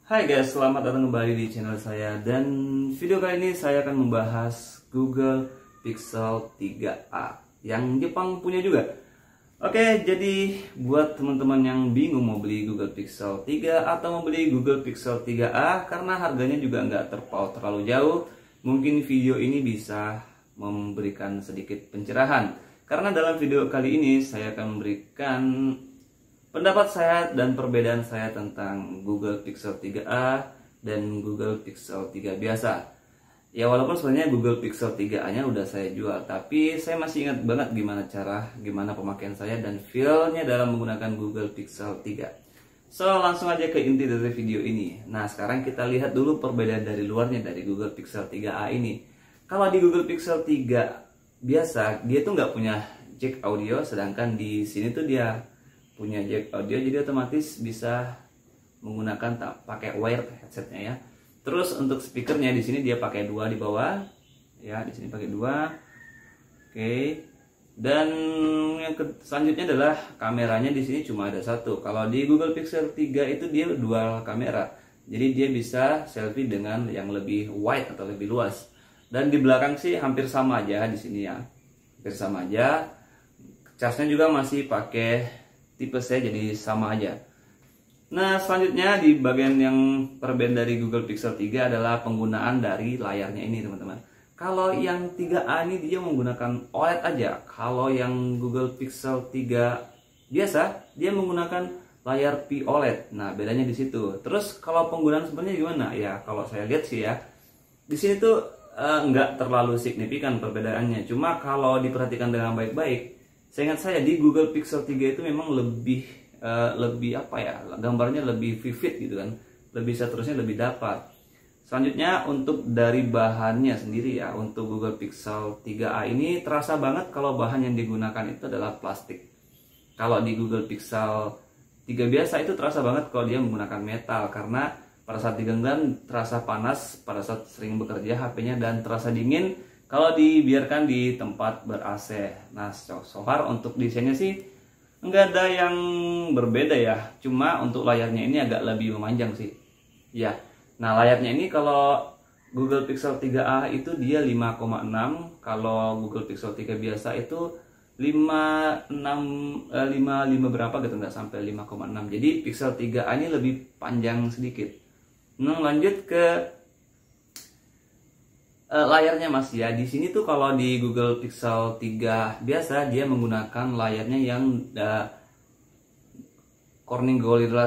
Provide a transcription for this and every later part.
Hai guys, selamat datang kembali di channel saya. Dan video kali ini saya akan membahas Google Pixel 3a yang Jepang punya juga. Oke, jadi buat teman-teman yang bingung mau beli Google Pixel 3 atau mau beli Google Pixel 3a karena harganya juga nggak terpaut terlalu jauh, mungkin video ini bisa memberikan sedikit pencerahan. Karena dalam video kali ini saya akan memberikan pendapat saya dan perbedaan saya tentang Google Pixel 3a dan Google Pixel 3 biasa. Ya walaupun sebenarnya Google Pixel 3a-nya udah saya jual, tapi saya masih ingat banget gimana pemakaian saya dan feel-nya dalam menggunakan Google Pixel 3. So langsung aja ke inti dari video ini. Nah sekarang kita lihat dulu perbedaan dari luarnya dari Google Pixel 3a ini. Kalau di Google Pixel 3 biasa dia tuh nggak punya jack audio, sedangkan di sini tuh dia punya jack audio, jadi otomatis bisa menggunakan pakai wired headsetnya ya. Terus untuk speakernya di sini dia pakai 2 di bawah, ya di sini pakai 2. Oke. Dan yang selanjutnya adalah kameranya di sini cuma ada 1. Kalau di Google Pixel 3 itu dia dual kamera, jadi dia bisa selfie dengan yang lebih wide atau lebih luas. Dan di belakang sih hampir sama aja di sini ya, hampir sama aja. Casnya juga masih pakai tipe C, jadi sama aja. Nah selanjutnya di bagian yang perbedaan dari Google Pixel 3 adalah penggunaan dari layarnya ini teman-teman. Kalau yang 3a ini dia menggunakan OLED aja. Kalau yang Google Pixel 3 biasa dia menggunakan layar POLED. Nah bedanya di situ. Terus kalau penggunaan sebenarnya gimana? Ya kalau saya lihat sih ya, di sini tuh nggak terlalu signifikan perbedaannya. Cuma kalau diperhatikan dengan baik-baik, seingat saya di Google Pixel 3 itu memang lebih apa ya, gambarnya lebih vivid gitu kan, lebih seterusnya lebih dapat. Selanjutnya untuk dari bahannya sendiri ya, untuk Google Pixel 3a ini terasa banget kalau bahan yang digunakan itu adalah plastik. Kalau di Google Pixel 3 biasa itu terasa banget kalau dia menggunakan metal, karena pada saat digenggam terasa panas pada saat sering bekerja HP-nya, dan terasa dingin kalau dibiarkan di tempat ber-AC. Nah, so far untuk desainnya sih nggak ada yang berbeda ya. Cuma untuk layarnya ini agak lebih memanjang sih. Ya. Nah, layarnya ini kalau Google Pixel 3a itu dia 5,6, kalau Google Pixel 3 biasa itu 56 55 berapa gitu, nggak sampai 5,6. Jadi Pixel 3a ini lebih panjang sedikit. Nah, lanjut ke layarnya mas ya. Di sini tuh kalau di Google Pixel 3 biasa dia menggunakan layarnya yang Corning Gorilla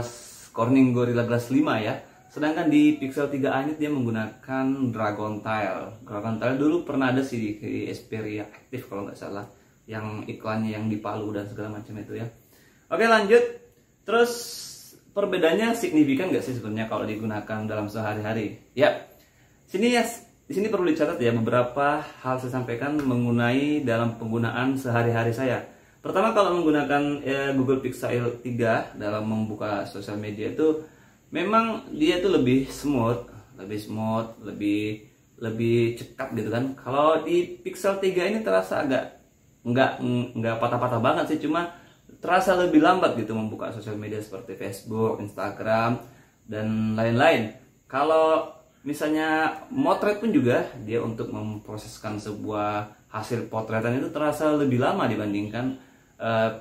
Glass 5 ya. Sedangkan di Pixel 3a ini dia menggunakan Dragon Tile dulu pernah ada sih di Xperia Active kalau nggak salah, yang iklannya yang di Palu dan segala macam itu ya. Oke lanjut. Terus perbedaannya signifikan nggak sih sebenarnya kalau digunakan dalam sehari-hari? Ya. Di sini perlu dicatat ya, beberapa hal saya sampaikan mengenai dalam penggunaan sehari-hari saya. Pertama, kalau menggunakan Google Pixel 3 dalam membuka sosial media itu memang dia tuh lebih smooth, lebih cepat gitu kan. Kalau di Pixel 3 ini terasa agak nggak patah-patah banget sih, cuma terasa lebih lambat gitu membuka sosial media seperti Facebook, Instagram dan lain-lain. Kalau misalnya motret pun juga dia untuk memproseskan sebuah hasil potretan itu terasa lebih lama dibandingkan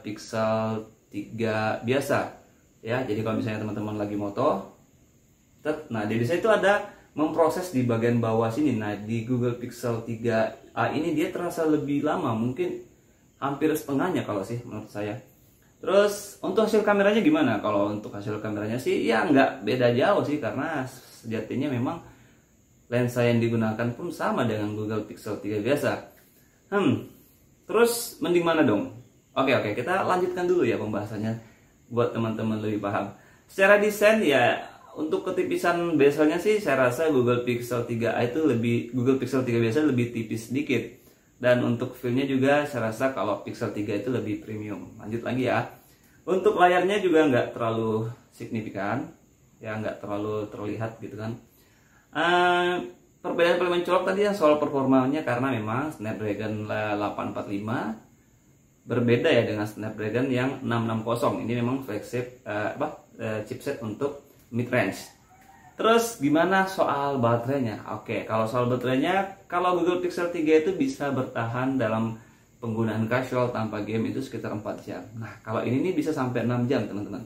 Pixel 3 biasa ya. Jadi kalau misalnya teman-teman lagi moto, nah di saya itu ada memproses di bagian bawah sini. Nah di Google Pixel 3a ini dia terasa lebih lama, mungkin hampir setengahnya kalau sih menurut saya. Terus untuk hasil kameranya gimana? Kalau untuk hasil kameranya sih ya nggak beda jauh sih, karena sejatinya memang lensa yang digunakan pun sama dengan Google Pixel 3 biasa. Terus mending mana dong? Oke, kita lanjutkan dulu ya pembahasannya buat teman-teman lebih paham. Secara desain ya, untuk ketipisan bezelnya sih saya rasa Google Pixel 3a itu Google Pixel 3 biasa lebih tipis sedikit. Dan untuk feel-nya juga saya rasa kalau Pixel 3 itu lebih premium. Lanjut lagi ya. Untuk layarnya juga nggak terlalu signifikan, ya nggak terlalu terlihat gitu kan. Perbedaan paling mencolok tadi yang soal performanya, karena memang Snapdragon 845 berbeda ya dengan Snapdragon yang 660. Ini memang flagship chipset untuk mid range. Terus gimana soal baterainya? Oke, kalau soal baterainya, kalau Google Pixel 3 itu bisa bertahan dalam penggunaan casual tanpa game itu sekitar 4 jam. Nah, kalau ini nih bisa sampai 6 jam, teman-teman.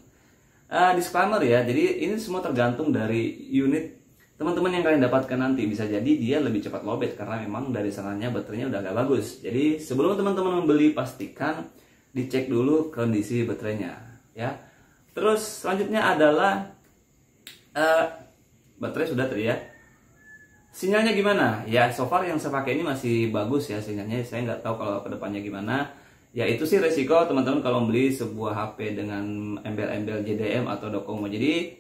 Disclaimer ya, jadi ini semua tergantung dari unit teman-teman yang kalian dapatkan nanti. Bisa jadi dia lebih cepat lowbat karena memang dari sananya baterainya udah agak bagus. Jadi sebelum teman-teman membeli, pastikan dicek dulu kondisi baterainya ya. Terus selanjutnya adalah baterai sudah tadi ya. Sinyalnya gimana? Ya so far yang saya pakai ini masih bagus ya sinyalnya. Saya nggak tahu kalau kedepannya gimana. Ya itu sih resiko teman-teman kalau beli sebuah HP dengan embel-embel JDM atau Docomo. Jadi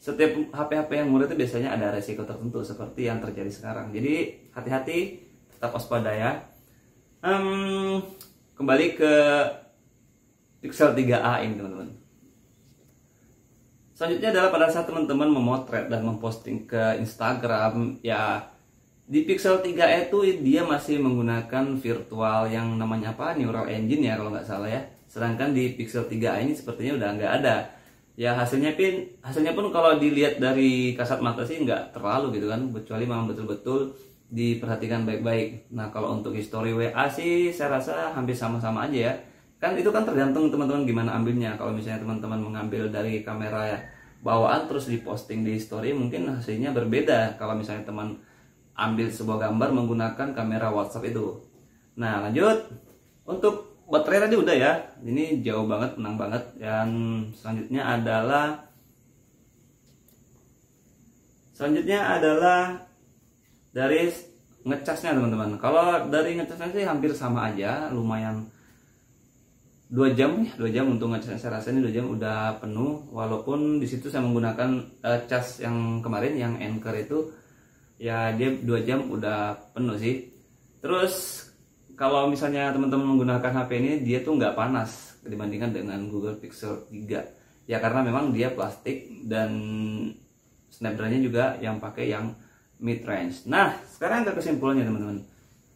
setiap HP-HP yang murah itu biasanya ada resiko tertentu seperti yang terjadi sekarang. Jadi hati-hati, tetap waspada ya. Kembali ke Pixel 3a ini teman-teman. Selanjutnya adalah pada saat teman-teman memotret dan memposting ke Instagram, ya di Pixel 3a itu dia masih menggunakan virtual yang namanya apa? Neural Engine ya kalau nggak salah ya. Sedangkan di Pixel 3a ini sepertinya udah nggak ada. Ya hasilnya pun kalau dilihat dari kasat mata sih nggak terlalu gitu kan, kecuali memang betul-betul diperhatikan baik-baik. Nah kalau untuk history WA sih saya rasa hampir sama-sama aja ya. Kan itu kan tergantung teman-teman gimana ambilnya. Kalau misalnya teman-teman mengambil dari kamera ya bawaan terus diposting di story, mungkin hasilnya berbeda kalau misalnya teman ambil sebuah gambar menggunakan kamera WhatsApp itu. Nah lanjut, untuk baterai tadi udah ya, ini jauh banget, tenang banget. Dan selanjutnya adalah dari ngecasnya teman-teman. Kalau dari ngecasnya sih hampir sama aja, lumayan 2 jam ya, 2 jam untuk ngecasnya. Saya rasa ini 2 jam udah penuh, walaupun di situ saya menggunakan cas yang kemarin yang Anker itu ya dia 2 jam udah penuh sih. Terus kalau misalnya teman-teman menggunakan HP ini dia tuh nggak panas dibandingkan dengan Google Pixel 3 ya, karena memang dia plastik dan Snapdragon-nya juga yang pakai yang mid range. Nah sekarang ke kesimpulannya teman-teman.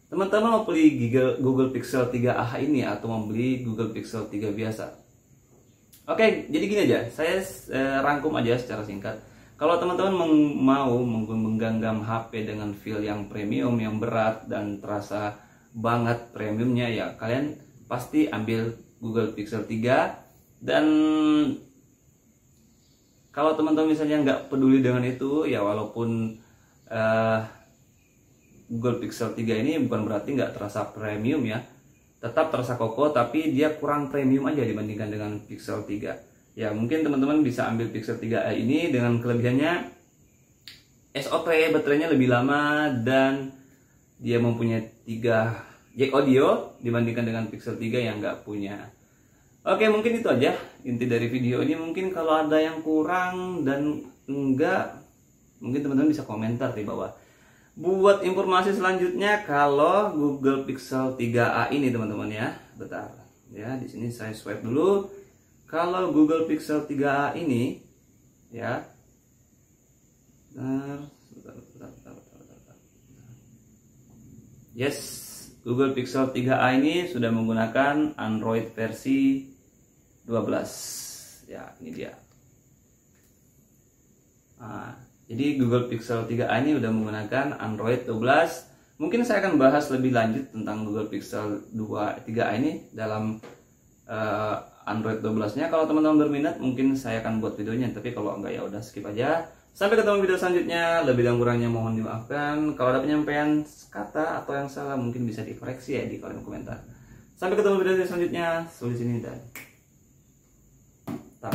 Teman-teman mau beli Google Pixel 3a ini atau mau beli Google Pixel 3 biasa? Oke, jadi gini aja, saya rangkum aja secara singkat. Kalau teman-teman mau menggenggam HP dengan feel yang premium, yang berat dan terasa banget premiumnya, ya kalian pasti ambil Google Pixel 3. Dan kalau teman-teman misalnya nggak peduli dengan itu, ya walaupun Google Pixel 3 ini bukan berarti nggak terasa premium ya, tetap terasa kokoh, tapi dia kurang premium aja dibandingkan dengan Pixel 3. Ya mungkin teman-teman bisa ambil Pixel 3a ini dengan kelebihannya SOP baterainya lebih lama dan dia mempunyai 3 jack audio dibandingkan dengan Pixel 3 yang nggak punya. Oke, mungkin itu aja inti dari video ini. Mungkin kalau ada yang kurang dan enggak, mungkin teman-teman bisa komentar di bawah. Buat informasi selanjutnya kalau Google Pixel 3a ini teman-teman ya, bentar ya, di sini saya swipe dulu. Kalau Google Pixel 3a ini ya, yes, Google Pixel 3a ini sudah menggunakan Android versi 12 ya, ini dia. Jadi Google Pixel 3a ini udah menggunakan Android 12. Mungkin saya akan bahas lebih lanjut tentang Google Pixel 3a ini dalam Android 12-nya. Kalau teman-teman berminat mungkin saya akan buat videonya, tapi kalau enggak ya udah skip aja. Sampai ketemu video selanjutnya. Lebih dan kurangnya mohon dimaafkan. Kalau ada penyampaian kata atau yang salah mungkin bisa dikoreksi ya di kolom komentar. Sampai ketemu video selanjutnya. Sampai sini dan tak